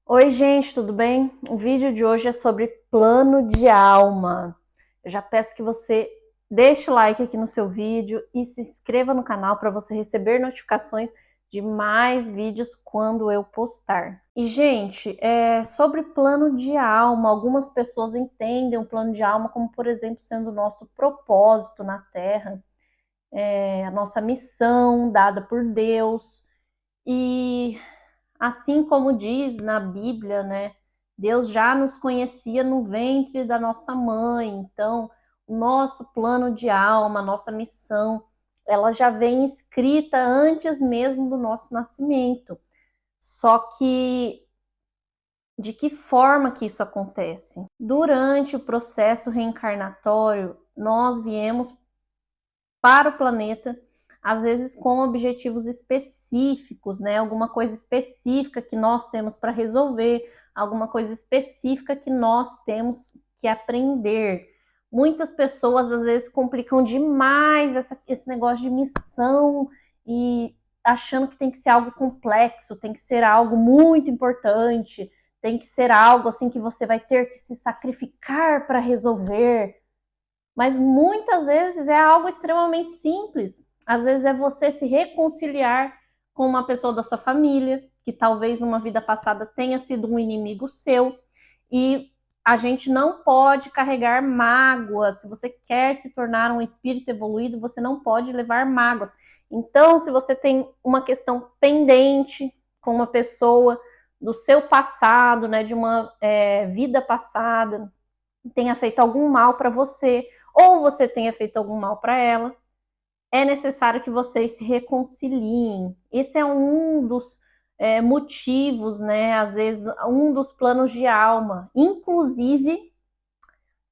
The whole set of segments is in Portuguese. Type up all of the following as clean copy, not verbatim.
Oi, gente, tudo bem? O vídeo de hoje é sobre plano de alma. Eu já peço que você deixe o like aqui no seu vídeo e se inscreva no canal para você receber notificações de mais vídeos quando eu postar. E, gente, sobre plano de alma, algumas pessoas entendem o plano de alma como, por exemplo, sendo o nosso propósito na Terra, a nossa missão dada por Deus. E assim como diz na Bíblia, né? Deus já nos conhecia no ventre da nossa mãe. Então, o nosso plano de alma, nossa missão, ela já vem escrita antes mesmo do nosso nascimento. Só que de que forma que isso acontece? Durante o processo reencarnatório, nós viemos para o planeta, às vezes com objetivos específicos, né? Alguma coisa específica que nós temos para resolver, alguma coisa específica que nós temos que aprender. Muitas pessoas às vezes complicam demais esse negócio de missão e achando que tem que ser algo complexo, tem que ser algo muito importante, tem que ser algo assim que você vai ter que se sacrificar para resolver. Mas muitas vezes é algo extremamente simples. Às vezes é você se reconciliar com uma pessoa da sua família, que talvez numa vida passada tenha sido um inimigo seu, e a gente não pode carregar mágoas. Se você quer se tornar um espírito evoluído, você não pode levar mágoas. Então, se você tem uma questão pendente com uma pessoa do seu passado, né, de uma vida passada, tenha feito algum mal para você, ou você tenha feito algum mal para ela, é necessário que vocês se reconciliem. Esse é um dos motivos, né? Às vezes, um dos planos de alma. Inclusive,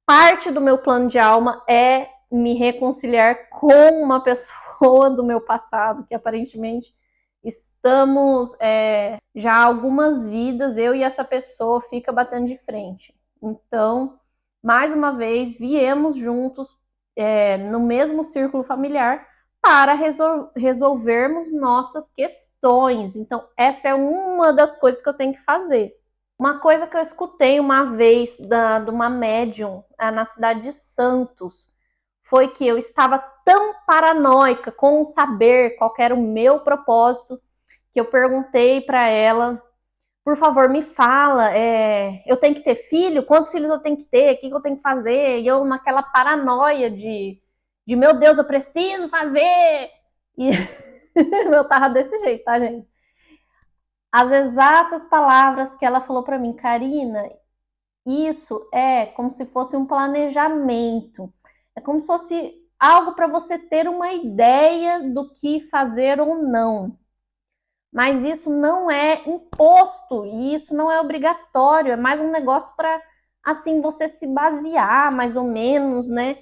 parte do meu plano de alma é me reconciliar com uma pessoa do meu passado, que aparentemente estamos já há algumas vidas, eu e essa pessoa fica batendo de frente. Então, mais uma vez, viemos juntos no mesmo círculo familiar para resolvermos nossas questões. Então, essa é uma das coisas que eu tenho que fazer. Uma coisa que eu escutei uma vez de uma médium na cidade de Santos foi que eu estava tão paranoica com saber qual era o meu propósito que eu perguntei para ela: por favor, me fala, eu tenho que ter filho? Quantos filhos eu tenho que ter? O que eu tenho que fazer? E eu naquela paranoia de meu Deus, eu preciso fazer! E eu tava desse jeito, tá, gente? As exatas palavras que ela falou para mim: Karina, isso é como se fosse um planejamento. É como se fosse algo para você ter uma ideia do que fazer ou não. Mas isso não é imposto e isso não é obrigatório, é mais um negócio para assim você se basear mais ou menos, né?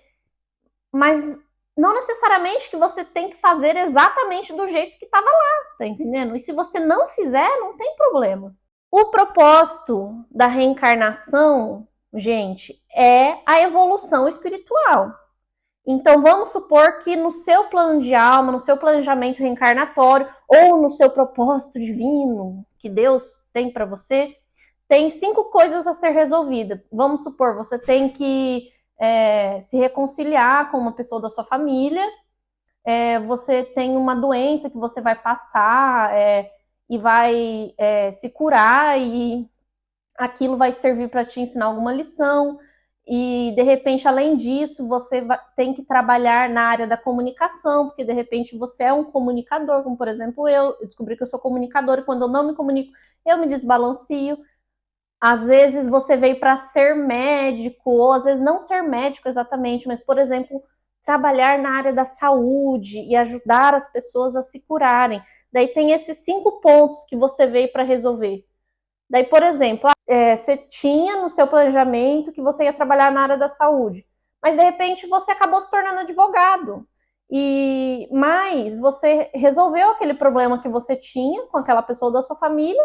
Mas não necessariamente que você tem que fazer exatamente do jeito que estava lá, tá entendendo? E se você não fizer, não tem problema. O propósito da reencarnação, gente, é a evolução espiritual. Então, vamos supor que no seu plano de alma, no seu planejamento reencarnatório, ou no seu propósito divino que Deus tem para você, tem 5 coisas a ser resolvidas. Vamos supor, você tem que se reconciliar com uma pessoa da sua família, você tem uma doença que você vai passar e vai se curar, e aquilo vai servir para te ensinar alguma lição. E de repente, além disso, você tem que trabalhar na área da comunicação, porque de repente você é um comunicador, como por exemplo eu descobri que eu sou comunicadora e quando eu não me comunico, eu me desbalancio. Às vezes você veio para ser médico, ou às vezes não ser médico exatamente, mas por exemplo, trabalhar na área da saúde e ajudar as pessoas a se curarem. Daí tem esses 5 pontos que você veio para resolver. Daí, por exemplo, você tinha no seu planejamento que você ia trabalhar na área da saúde, mas de repente você acabou se tornando advogado. Mas você resolveu aquele problema que você tinha com aquela pessoa da sua família,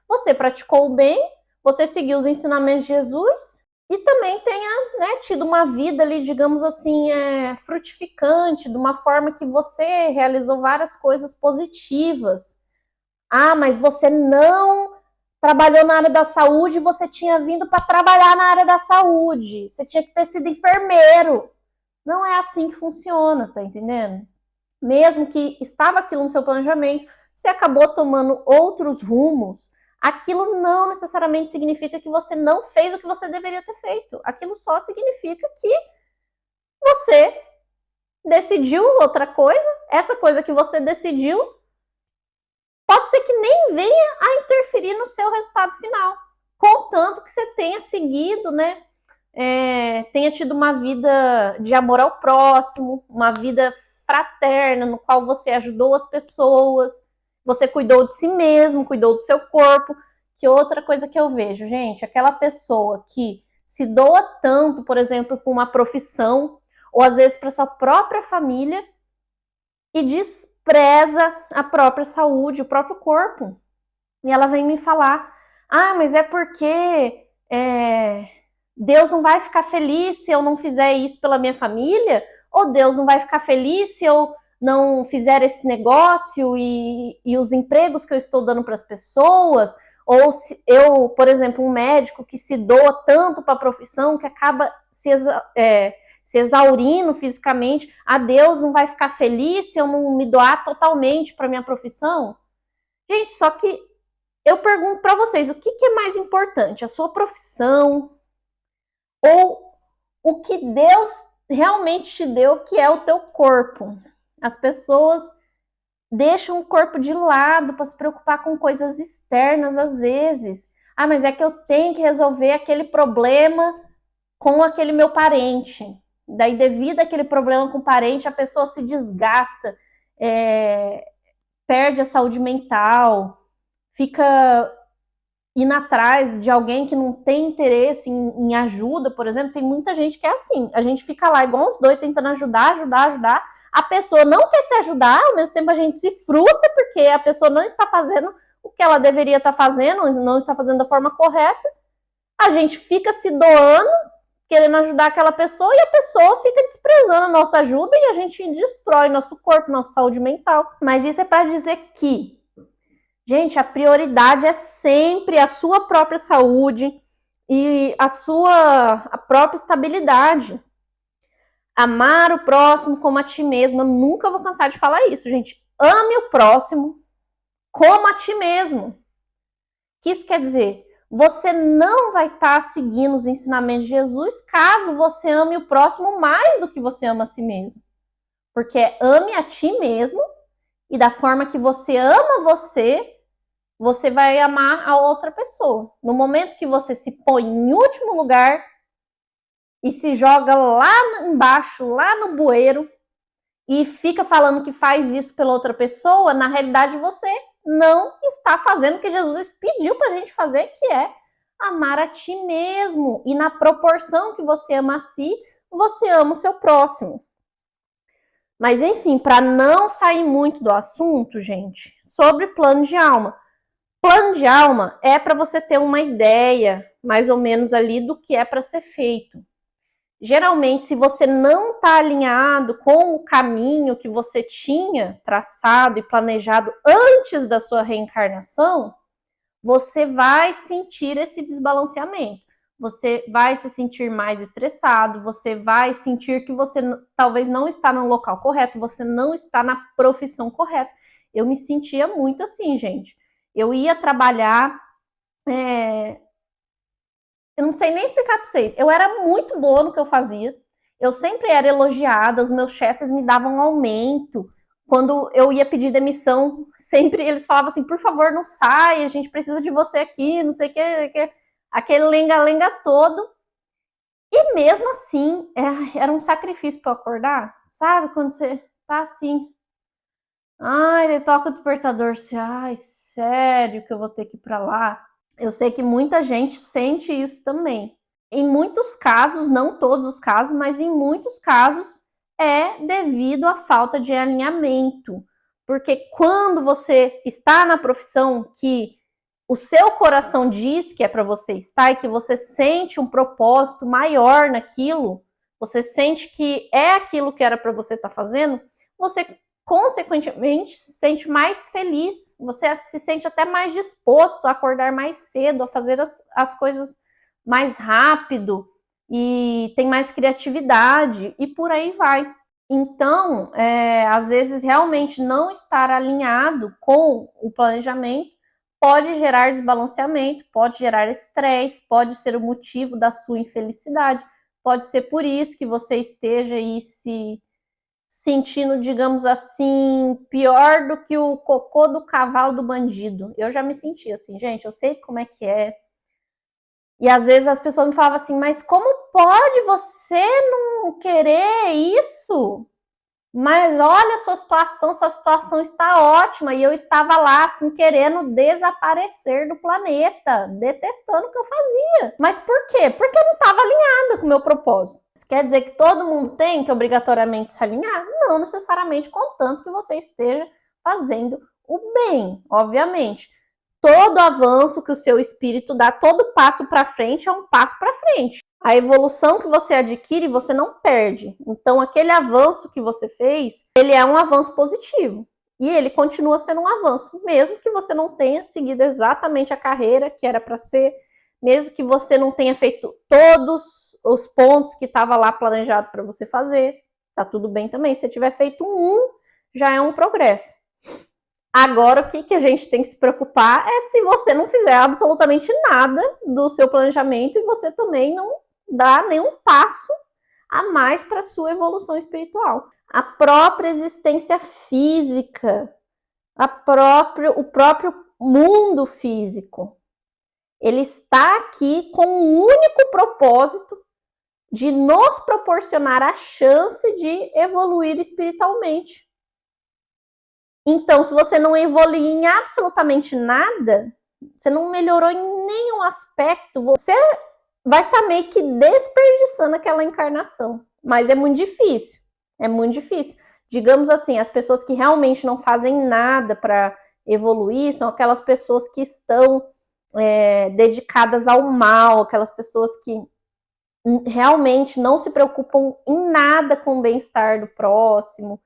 você praticou o bem, você seguiu os ensinamentos de Jesus e também tenha, né, tido uma vida ali, digamos assim, frutificante, de uma forma que você realizou várias coisas positivas. Ah, mas você não trabalhou na área da saúde e você tinha vindo para trabalhar na área da saúde. Você tinha que ter sido enfermeiro. Não é assim que funciona, tá entendendo? Mesmo que estava aquilo no seu planejamento, você acabou tomando outros rumos, aquilo não necessariamente significa que você não fez o que você deveria ter feito. Aquilo só significa que você decidiu outra coisa, essa coisa que você decidiu pode ser que nem venha a interferir no seu resultado final, contanto que você tenha seguido, né? Tenha tido uma vida de amor ao próximo, uma vida fraterna, no qual você ajudou as pessoas, você cuidou de si mesmo, cuidou do seu corpo. Que outra coisa que eu vejo, gente, aquela pessoa que se doa tanto, por exemplo, para uma profissão, ou às vezes para sua própria família, e despreza a própria saúde, o próprio corpo. E ela vem me falar, mas é porque Deus não vai ficar feliz se eu não fizer isso pela minha família? Ou Deus não vai ficar feliz se eu não fizer esse negócio e os empregos que eu estou dando para as pessoas? Ou se eu, por exemplo, um médico que se doa tanto para a profissão que acaba se exaurindo fisicamente, Deus não vai ficar feliz se eu não me doar totalmente para minha profissão? Gente, só que eu pergunto para vocês, o que é mais importante? A sua profissão ou o que Deus realmente te deu, que é o teu corpo? As pessoas deixam o corpo de lado para se preocupar com coisas externas às vezes. Mas é que eu tenho que resolver aquele problema com aquele meu parente. Daí, devido àquele problema com o parente, a pessoa se desgasta, perde a saúde mental, fica indo atrás de alguém que não tem interesse em ajuda, por exemplo. Tem muita gente que é assim, a gente fica lá igual uns doidos tentando ajudar, a pessoa não quer se ajudar, ao mesmo tempo a gente se frustra porque a pessoa não está fazendo o que ela deveria estar fazendo, não está fazendo da forma correta, a gente fica se doando, querendo ajudar aquela pessoa, e a pessoa fica desprezando a nossa ajuda e a gente destrói nosso corpo, nossa saúde mental. Mas isso é para dizer que, gente, a prioridade é sempre a sua própria saúde e a própria estabilidade. Amar o próximo como a ti mesmo. Eu nunca vou cansar de falar isso, gente. Ame o próximo como a ti mesmo. O que isso quer dizer? Você não vai estar seguindo os ensinamentos de Jesus caso você ame o próximo mais do que você ama a si mesmo. Porque ame a ti mesmo, e da forma que você ama você vai amar a outra pessoa. No momento que você se põe em último lugar e se joga lá embaixo, lá no bueiro, e fica falando que faz isso pela outra pessoa, na realidade você não está fazendo o que Jesus pediu para a gente fazer, que é amar a ti mesmo. E na proporção que você ama a si, você ama o seu próximo. Mas enfim, para não sair muito do assunto, gente, sobre plano de alma. Plano de alma é para você ter uma ideia, mais ou menos ali, do que é para ser feito. Geralmente, se você não está alinhado com o caminho que você tinha traçado e planejado antes da sua reencarnação, você vai sentir esse desbalanceamento. Você vai se sentir mais estressado, você vai sentir que você talvez não está no local correto, você não está na profissão correta. Eu me sentia muito assim, gente. Eu ia trabalhar... Eu não sei nem explicar para vocês. Eu era muito boa no que eu fazia. Eu sempre era elogiada, os meus chefes me davam um aumento. Quando eu ia pedir demissão, sempre eles falavam assim, por favor, não saia, a gente precisa de você aqui, não sei o que, aquele lenga-lenga todo. E mesmo assim, era um sacrifício para eu acordar. Sabe, quando você tá assim, daí toca o despertador, você, sério que eu vou ter que ir para lá? Eu sei que muita gente sente isso também. Em muitos casos, não todos os casos, mas em muitos casos é devido à falta de alinhamento. Porque quando você está na profissão que o seu coração diz que é para você estar e que você sente um propósito maior naquilo, você sente que é aquilo que era para você estar fazendo, você consequentemente, se sente mais feliz, você se sente até mais disposto a acordar mais cedo, a fazer as coisas mais rápido, e tem mais criatividade, e por aí vai. Então, às vezes, realmente não estar alinhado com o planejamento pode gerar desbalanceamento, pode gerar estresse, pode ser o motivo da sua infelicidade, pode ser por isso que você esteja aí se sentindo, digamos assim, pior do que o cocô do cavalo do bandido. Eu já me senti assim, gente, eu sei como é que é. E às vezes as pessoas me falavam assim, mas como pode você não querer isso? Mas olha a sua situação está ótima. E eu estava lá, assim, querendo desaparecer do planeta, detestando o que eu fazia. Mas por quê? Porque eu não estava alinhada com o meu propósito. Isso quer dizer que todo mundo tem que obrigatoriamente se alinhar? Não necessariamente, contanto que você esteja fazendo o bem, obviamente. Todo avanço que o seu espírito dá, todo passo para frente é um passo para frente. A evolução que você adquire, você não perde. Então, aquele avanço que você fez, ele é um avanço positivo. E ele continua sendo um avanço, mesmo que você não tenha seguido exatamente a carreira que era para ser, mesmo que você não tenha feito todos os pontos que estava lá planejado para você fazer. Tá tudo bem também. Se você tiver feito já é um progresso. Agora, o que a gente tem que se preocupar é se você não fizer absolutamente nada do seu planejamento e você também não dá nenhum passo a mais para a sua evolução espiritual. A própria existência física, o próprio mundo físico, ele está aqui com o único propósito de nos proporcionar a chance de evoluir espiritualmente. Então, se você não evoluir em absolutamente nada, você não melhorou em nenhum aspecto, você vai estar meio que desperdiçando aquela encarnação. Mas é muito difícil. É muito difícil. Digamos assim, as pessoas que realmente não fazem nada para evoluir são aquelas pessoas que estão dedicadas ao mal, aquelas pessoas que realmente não se preocupam em nada com o bem-estar do próximo,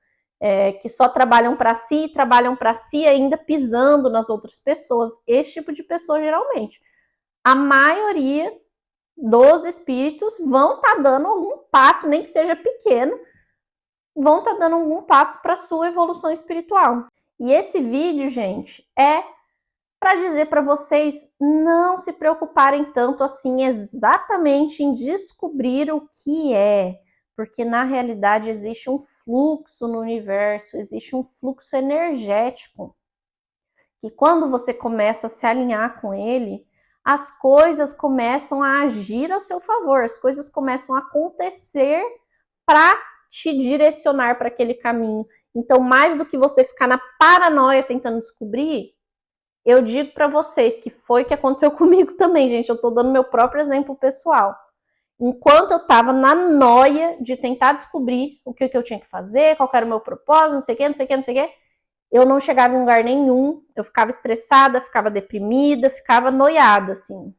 que só trabalham para si ainda pisando nas outras pessoas. Esse tipo de pessoa, geralmente. A maioria dos espíritos vão estar dando algum passo, nem que seja pequeno, vão estar dando algum passo para a sua evolução espiritual. E esse vídeo, gente, é para dizer para vocês não se preocuparem tanto assim exatamente em descobrir o que é, porque na realidade existe um fluxo no universo, existe um fluxo energético, e quando você começa a se alinhar com ele, as coisas começam a agir ao seu favor, as coisas começam a acontecer para te direcionar para aquele caminho. Então, mais do que você ficar na paranoia tentando descobrir, eu digo para vocês que foi o que aconteceu comigo também, gente. Eu tô dando meu próprio exemplo pessoal. Enquanto eu tava na noia de tentar descobrir o que eu tinha que fazer, qual era o meu propósito, não sei o que, não sei o que, não sei o que, eu não chegava em lugar nenhum, eu ficava estressada, ficava deprimida, ficava noiada, assim.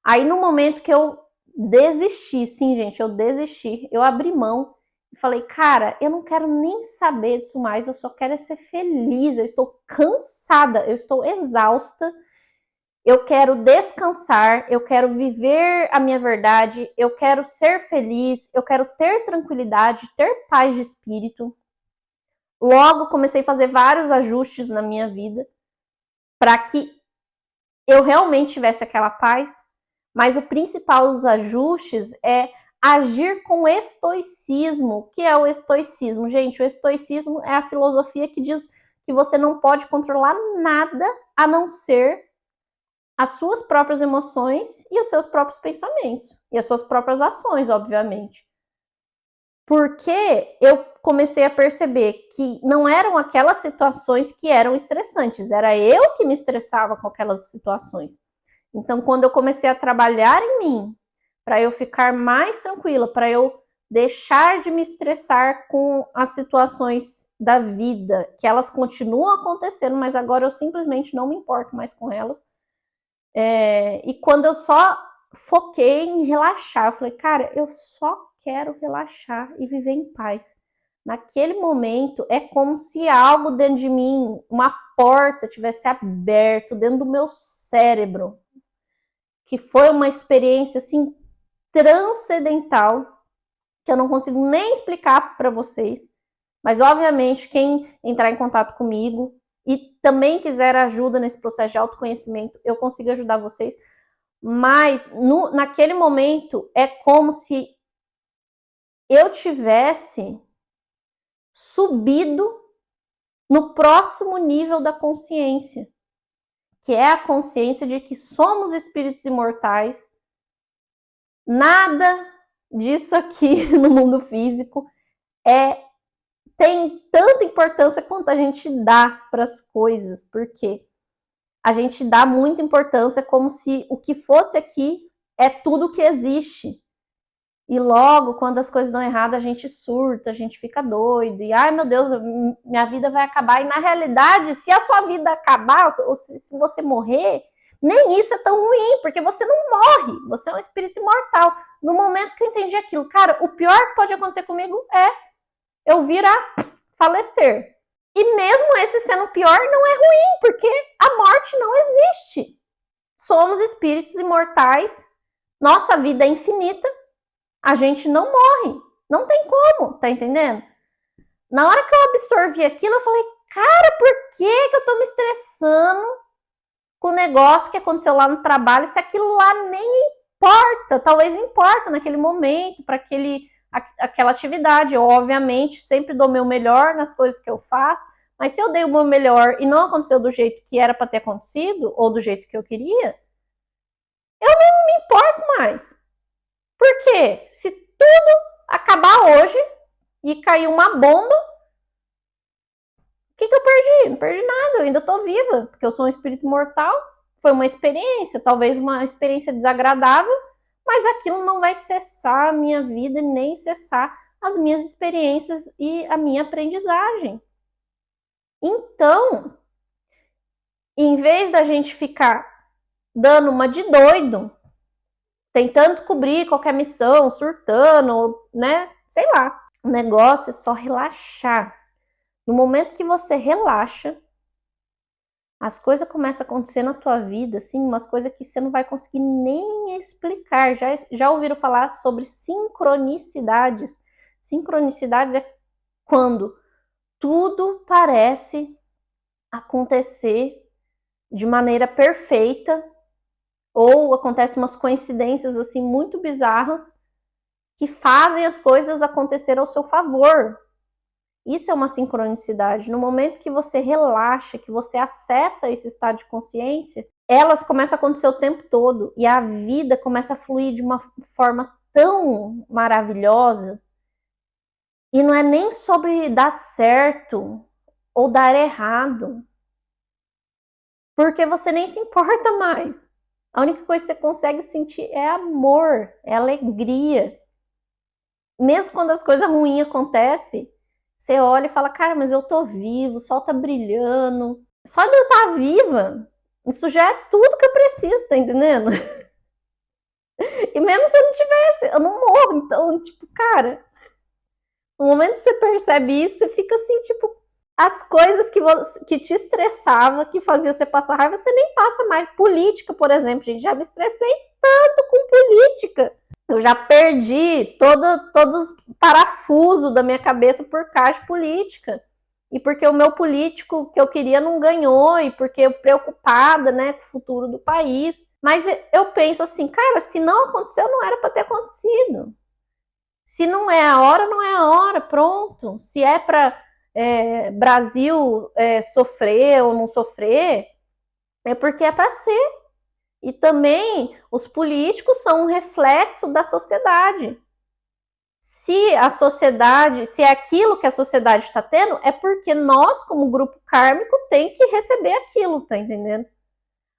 Aí no momento que eu desisti, sim, gente, eu desisti, eu abri mão e falei, cara, eu não quero nem saber disso mais, eu só quero ser feliz, eu estou cansada, eu estou exausta, eu quero descansar, eu quero viver a minha verdade, eu quero ser feliz, eu quero ter tranquilidade, ter paz de espírito. Logo comecei a fazer vários ajustes na minha vida para que eu realmente tivesse aquela paz, mas o principal dos ajustes é agir com estoicismo. O que é o estoicismo? Gente, o estoicismo é a filosofia que diz que você não pode controlar nada a não ser as suas próprias emoções e os seus próprios pensamentos. E as suas próprias ações, obviamente. Porque eu comecei a perceber que não eram aquelas situações que eram estressantes, era eu que me estressava com aquelas situações. Então, quando eu comecei a trabalhar em mim, para eu ficar mais tranquila, para eu deixar de me estressar com as situações da vida, que elas continuam acontecendo, mas agora eu simplesmente não me importo mais com elas. E quando eu só foquei em relaxar, eu falei, cara, eu só quero relaxar e viver em paz. naquele momento é como se algo dentro de mim, uma porta tivesse aberto dentro do meu cérebro, que foi uma experiência assim transcendental, que eu não consigo nem explicar para vocês, mas obviamente quem entrar em contato comigo e também quiser ajuda nesse processo de autoconhecimento, eu consigo ajudar vocês, mas naquele momento é como se eu tivesse subido no próximo nível da consciência, que é a consciência de que somos espíritos imortais. Nada disso aqui no mundo físico tem tanta importância quanto a gente dá para as coisas, porque a gente dá muita importância como se o que fosse aqui é tudo que existe. E logo, quando as coisas dão errado, a gente surta, a gente fica doido. E, ai meu Deus, minha vida vai acabar. E na realidade, se a sua vida acabar, ou se você morrer, nem isso é tão ruim, porque você não morre. Você é um espírito imortal. No momento que eu entendi aquilo, cara, o pior que pode acontecer comigo é eu vir a falecer. E mesmo esse sendo pior, não é ruim, porque a morte não existe. Somos espíritos imortais, nossa vida é infinita, a gente não morre, não tem como, tá entendendo? Na hora que eu absorvi aquilo, eu falei, cara, por que eu tô me estressando com o negócio que aconteceu lá no trabalho, se aquilo lá nem importa, talvez importa naquele momento, para aquela atividade. Eu, obviamente, sempre dou o meu melhor nas coisas que eu faço, mas se eu dei o meu melhor e não aconteceu do jeito que era para ter acontecido, ou do jeito que eu queria, eu não me importo mais. Por quê? Se tudo acabar hoje e cair uma bomba, o que eu perdi? Não perdi nada, eu ainda tô viva, porque eu sou um espírito mortal. Foi uma experiência, talvez uma experiência desagradável, mas aquilo não vai cessar a minha vida, nem cessar as minhas experiências e a minha aprendizagem. Então, em vez da gente ficar dando uma de doido, tentando descobrir qualquer missão, surtando, né? Sei lá. O negócio é só relaxar. No momento que você relaxa, as coisas começam a acontecer na tua vida, assim, umas coisas que você não vai conseguir nem explicar. Já ouviram falar sobre sincronicidades? Sincronicidades é quando tudo parece acontecer de maneira perfeita, ou acontecem umas coincidências assim muito bizarras que fazem as coisas acontecer ao seu favor. Isso é uma sincronicidade. No momento que você relaxa, que você acessa esse estado de consciência, elas começam a acontecer o tempo todo e a vida começa a fluir de uma forma tão maravilhosa. E não é nem sobre dar certo ou dar errado, porque você nem se importa mais. A única coisa que você consegue sentir é amor, é alegria. Mesmo quando as coisas ruins acontecem, você olha e fala, cara, mas eu tô vivo, o sol tá brilhando. Só de eu estar viva, isso já é tudo que eu preciso, tá entendendo? E mesmo se eu não tivesse, eu não morro. Então, tipo, cara, no momento que você percebe isso, você fica assim, tipo, as coisas que te estressava, que fazia você passar raiva, você nem passa mais. Política, por exemplo, gente, já me estressei tanto com política. Eu já perdi todos os parafusos da minha cabeça por causa de política. E porque o meu político que eu queria não ganhou, e porque eu preocupada, né, com o futuro do país. Mas eu penso assim, cara, se não aconteceu, não era para ter acontecido. Se não é a hora, não é a hora, pronto. Se é para Brasil sofrer ou não sofrer, é porque é para ser. E também os políticos são um reflexo da sociedade. Se a sociedade, se é aquilo que a sociedade está tendo, é porque nós, como grupo kármico, tem que receber aquilo, tá entendendo?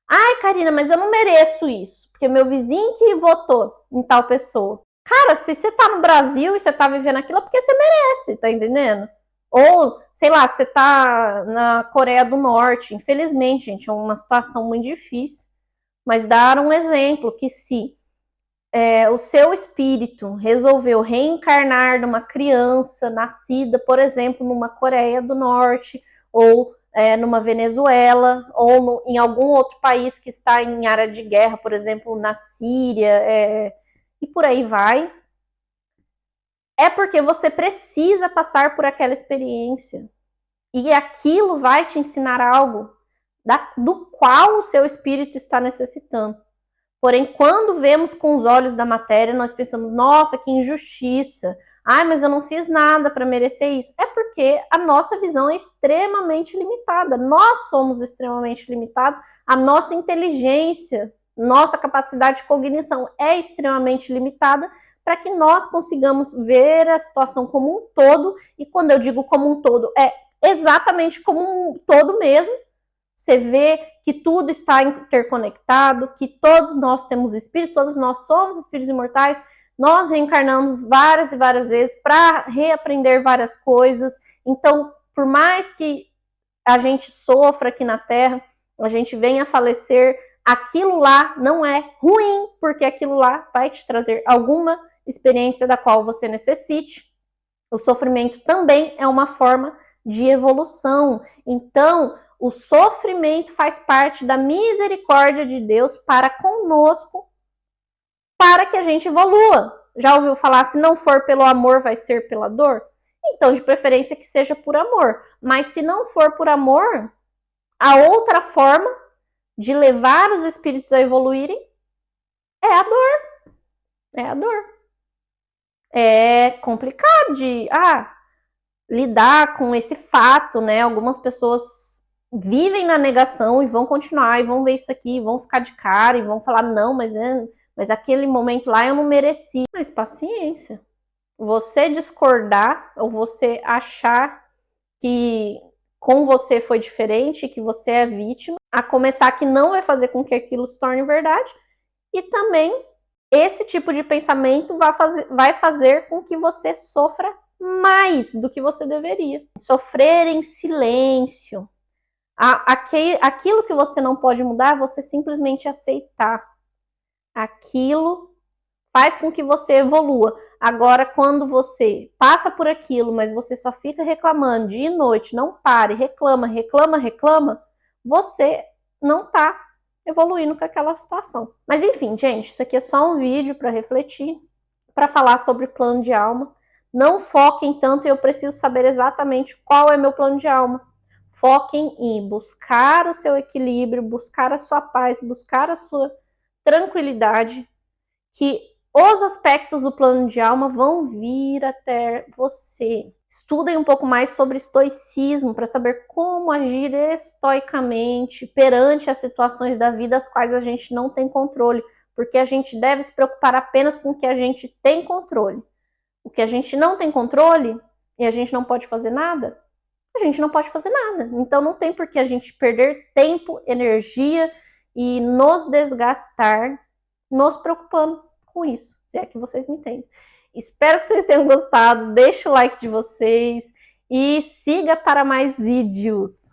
Ai, Karina, mas eu não mereço isso, porque meu vizinho que votou em tal pessoa. Cara, se você tá no Brasil e você tá vivendo aquilo, é porque você merece, tá entendendo? Ou, sei lá, você tá na Coreia do Norte. Infelizmente, gente, é uma situação muito difícil. Mas dar um exemplo que se o seu espírito resolveu reencarnar numa criança nascida, por exemplo, numa Coreia do Norte, ou numa Venezuela, ou em algum outro país que está em área de guerra, por exemplo, na Síria, e por aí vai, é porque você precisa passar por aquela experiência. E aquilo vai te ensinar algo do qual o seu espírito está necessitando. Porém, quando vemos com os olhos da matéria, nós pensamos, nossa, que injustiça. Ai, mas eu não fiz nada para merecer isso. É porque a nossa visão é extremamente limitada. Nós somos extremamente limitados. A nossa inteligência, nossa capacidade de cognição é extremamente limitada para que nós consigamos ver a situação como um todo. E quando eu digo como um todo, é exatamente como um todo mesmo. Você vê que tudo está interconectado, que todos nós temos espíritos, todos nós somos espíritos imortais, nós reencarnamos várias e várias vezes para reaprender várias coisas. Então, por mais que a gente sofra aqui na Terra, a gente venha a falecer, aquilo lá não é ruim, porque aquilo lá vai te trazer alguma experiência da qual você necessite. O sofrimento também é uma forma de evolução. Então, o sofrimento faz parte da misericórdia de Deus para conosco, para que a gente evolua. Já ouviu falar, se não for pelo amor, vai ser pela dor? Então, de preferência que seja por amor. Mas se não for por amor, a outra forma de levar os espíritos a evoluírem é a dor. É a dor. É complicado de lidar com esse fato, né? Algumas pessoas vivem na negação e vão continuar, e vão ver isso aqui, e vão ficar de cara, e vão falar, não, mas aquele momento lá eu não mereci. Mas paciência. Você discordar, ou você achar que com você foi diferente, que você é vítima, a começar que não vai fazer com que aquilo se torne verdade, e também esse tipo de pensamento vai fazer com que você sofra mais do que você deveria. Sofrer em silêncio. Aquilo que você não pode mudar, você simplesmente aceitar. Aquilo faz com que você evolua. Agora, quando você passa por aquilo, mas você só fica reclamando dia e noite, não para, reclama, você não está evoluindo com aquela situação. Mas enfim, gente, isso aqui é só um vídeo para refletir, para falar sobre plano de alma. Não foquem tanto, eu preciso saber exatamente qual é meu plano de alma. Foquem em buscar o seu equilíbrio, buscar a sua paz, buscar a sua tranquilidade, que os aspectos do plano de alma vão vir até você. Estudem um pouco mais sobre estoicismo para saber como agir estoicamente perante as situações da vida as quais a gente não tem controle, porque a gente deve se preocupar apenas com o que a gente tem controle. O que a gente não tem controle e a gente não pode fazer nada, a gente não pode fazer nada. Então não tem por que a gente perder tempo, energia e nos desgastar nos preocupando com isso, se é que vocês me entendem. Espero que vocês tenham gostado, deixa o like de vocês e siga para mais vídeos.